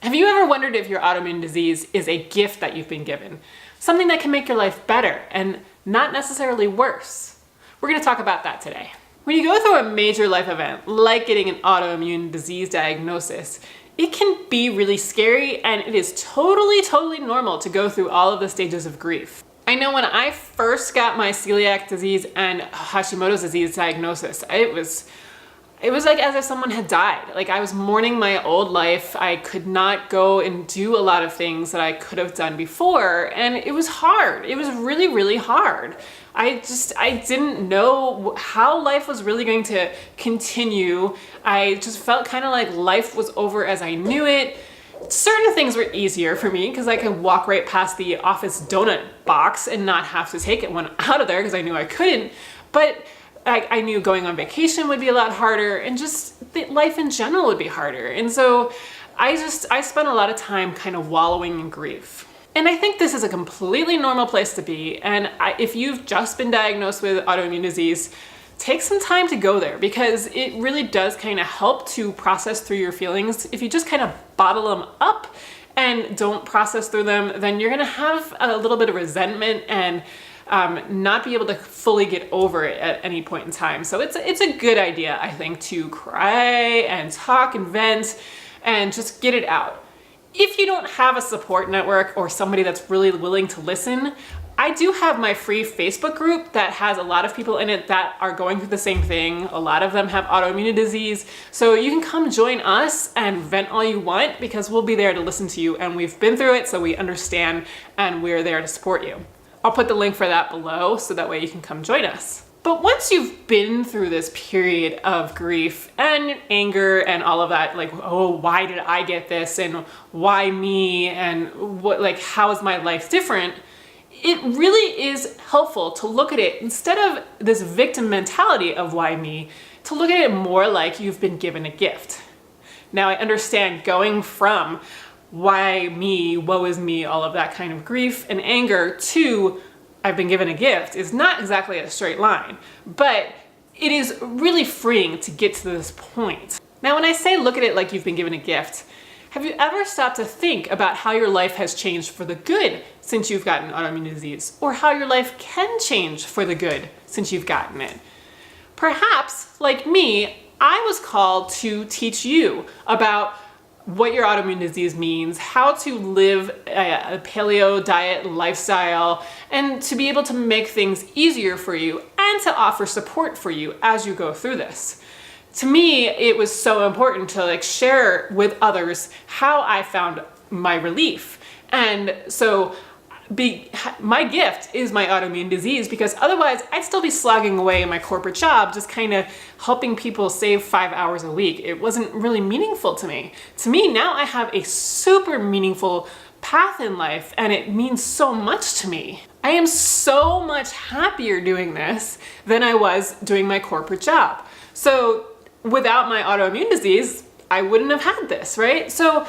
Have you ever wondered if your autoimmune disease is a gift that you've been given? Something that can make your life better and not necessarily worse? We're going to talk about that today. When you go through a major life event, like getting an autoimmune disease diagnosis, it can be really scary, and it is totally normal to go through all of the stages of grief. I know when I first got my celiac disease and Hashimoto's disease diagnosis, it was like as if someone had died. Like I was mourning my old life. I could not go and do a lot of things that I could have done before. And it was hard. It was really hard. I didn't know how life was really going to continue. I just felt kind of like life was over as I knew it. Certain things were easier for me because I could walk right past the office donut box and not have to take one out of there because I knew I couldn't. But I knew going on vacation would be a lot harder, and just life in general would be harder. And so I spent a lot of time kind of wallowing in grief. And I think this is a completely normal place to be. And if you've just been diagnosed with autoimmune disease, take some time to go there, because it really does kind of help to process through your feelings. If you just kind of bottle them up and don't process through them, then you're going to have a little bit of resentment and not be able to fully get over it at any point in time. So it's a good idea, I think, to cry and talk and vent and just get it out. If you don't have a support network or somebody that's really willing to listen, I do have my free Facebook group that has a lot of people in it that are going through the same thing. A lot of them have autoimmune disease. So you can come join us and vent all you want, because we'll be there to listen to you, and we've been through it, so we understand, and we're there to support you. I'll put the link for that below so that way you can come join us. But once you've been through this period of grief and anger and all of that, like, oh, why did I get this? And why me? And how is my life different? It really is helpful to look at it, instead of this victim mentality of why me, to look at it more like you've been given a gift. Now I understand going from why me, woe is me, all of that kind of grief and anger to I've been given a gift is not exactly a straight line, but it is really freeing to get to this point. Now, when I say look at it like you've been given a gift, have you ever stopped to think about how your life has changed for the good since you've gotten autoimmune disease, or how your life can change for the good since you've gotten it? Perhaps, like me, I was called to teach you about what your autoimmune disease means, how to live a paleo diet lifestyle, and to be able to make things easier for you and to offer support for you as you go through this. To me, it was so important to share with others how I found my relief. And so my gift is my autoimmune disease, because otherwise I'd still be slogging away in my corporate job, just kind of helping people save 5 hours a week. It wasn't really meaningful to me. To me, now I have a super meaningful path in life, and it means so much to me. I am so much happier doing this than I was doing my corporate job. So without my autoimmune disease, I wouldn't have had this, right? So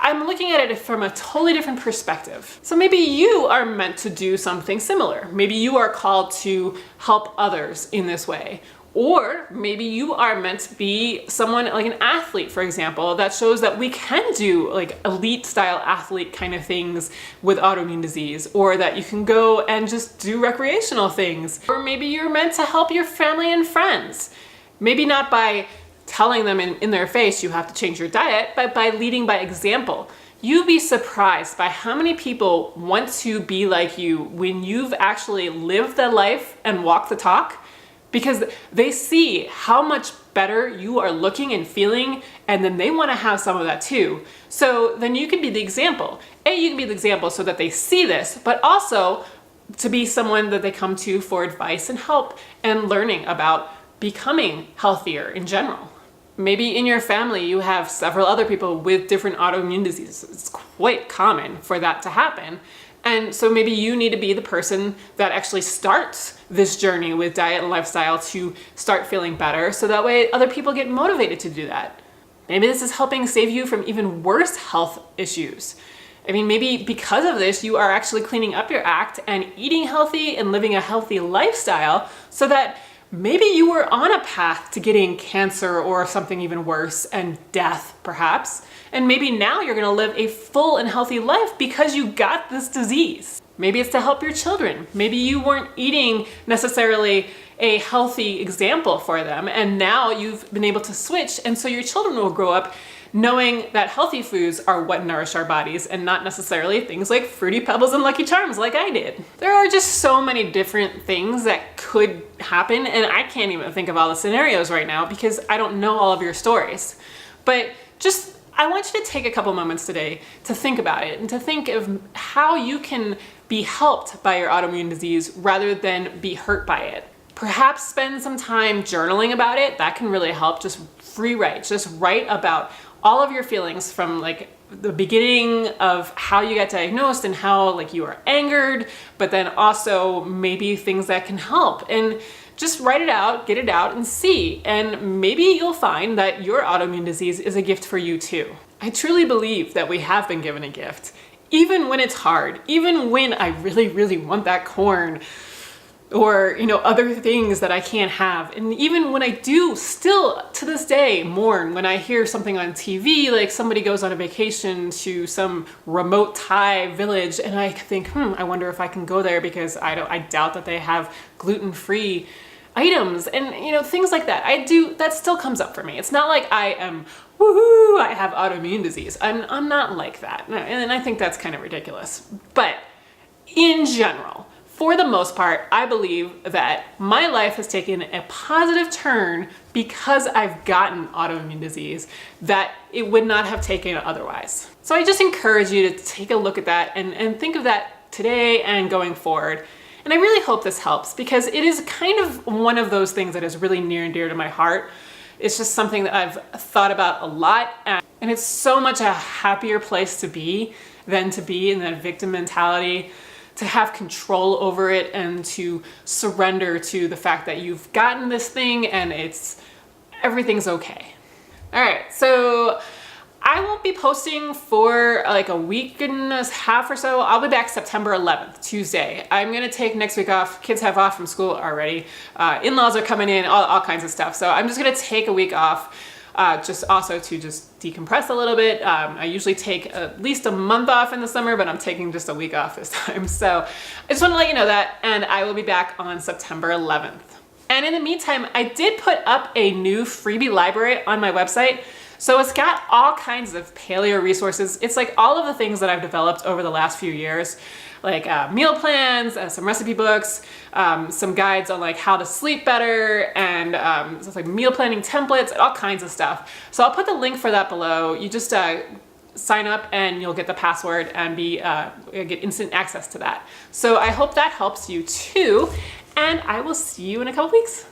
I'm looking at it from a totally different perspective. So maybe you are meant to do something similar. Maybe you are called to help others in this way. Or maybe you are meant to be someone like an athlete, for example, that shows that we can do elite style athlete kind of things with autoimmune disease, or that you can go and just do recreational things. Or maybe you're meant to help your family and friends. Maybe not by telling them in their face you have to change your diet, but by leading by example. You'd be surprised by how many people want to be like you when you've actually lived the life and walked the talk, because they see how much better you are looking and feeling, and then they want to have some of that too. So then you can be the example. You can be the example so that they see this, but also to be someone that they come to for advice and help and learning about becoming healthier in general. Maybe in your family you have several other people with different autoimmune diseases. It's quite common for that to happen. And so maybe you need to be the person that actually starts this journey with diet and lifestyle to start feeling better, so that way other people get motivated to do that. Maybe this is helping save you from even worse health issues. I mean, maybe because of this, you are actually cleaning up your act and eating healthy and living a healthy lifestyle, so that Maybe you were on a path to getting cancer or something even worse, and death perhaps. And maybe now you're gonna live a full and healthy life because you got this disease. Maybe it's to help your children. Maybe you weren't eating necessarily a healthy example for them, and now you've been able to switch, and so your children will grow up knowing that healthy foods are what nourish our bodies and not necessarily things like Fruity Pebbles and Lucky Charms like I did. There are just so many different things that could happen, and I can't even think of all the scenarios right now because I don't know all of your stories. But I want you to take a couple moments today to think about it and to think of how you can be helped by your autoimmune disease rather than be hurt by it. Perhaps spend some time journaling about it. That can really help. Just free write. Just write about all of your feelings from like the beginning of how you got diagnosed and how like you are angered, but then also maybe things that can help. And just write it out, get it out and see. And maybe you'll find that your autoimmune disease is a gift for you too. I truly believe that we have been given a gift. Even when it's hard, even when I really, really want that corn, or other things that I can't have. And even when I do still to this day mourn when I hear something on TV, like somebody goes on a vacation to some remote Thai village and I think, I wonder if I can go there because I doubt that they have gluten-free items and things like that. That still comes up for me. It's not like I am, woohoo, I have autoimmune disease. I'm not like that. And I think that's kind of ridiculous. But in general, for the most part, I believe that my life has taken a positive turn because I've gotten autoimmune disease that it would not have taken otherwise. So I just encourage you to take a look at that and think of that today and going forward. And I really hope this helps because it is kind of one of those things that is really near and dear to my heart. It's just something that I've thought about a lot, and it's so much a happier place to be than to be in that victim mentality, to have control over it and to surrender to the fact that you've gotten this thing and everything's okay. All right, so I won't be posting for like a week and a half or so. I'll be back September 11th, Tuesday. I'm gonna take next week off. Kids have off from school already. In-laws are coming in, all kinds of stuff. So I'm just gonna take a week off. Just also to just decompress a little bit. I usually take at least a month off in the summer, but I'm taking just a week off this time. So I just want to let you know that, and I will be back on September 11th. And in the meantime, I did put up a new freebie library on my website. So it's got all kinds of paleo resources. It's like all of the things that I've developed over the last few years, like meal plans, some recipe books, some guides on like how to sleep better, and like meal planning templates, all kinds of stuff. So I'll put the link for that below. You just sign up and you'll get the password and get instant access to that. So I hope that helps you too, and I will see you in a couple weeks.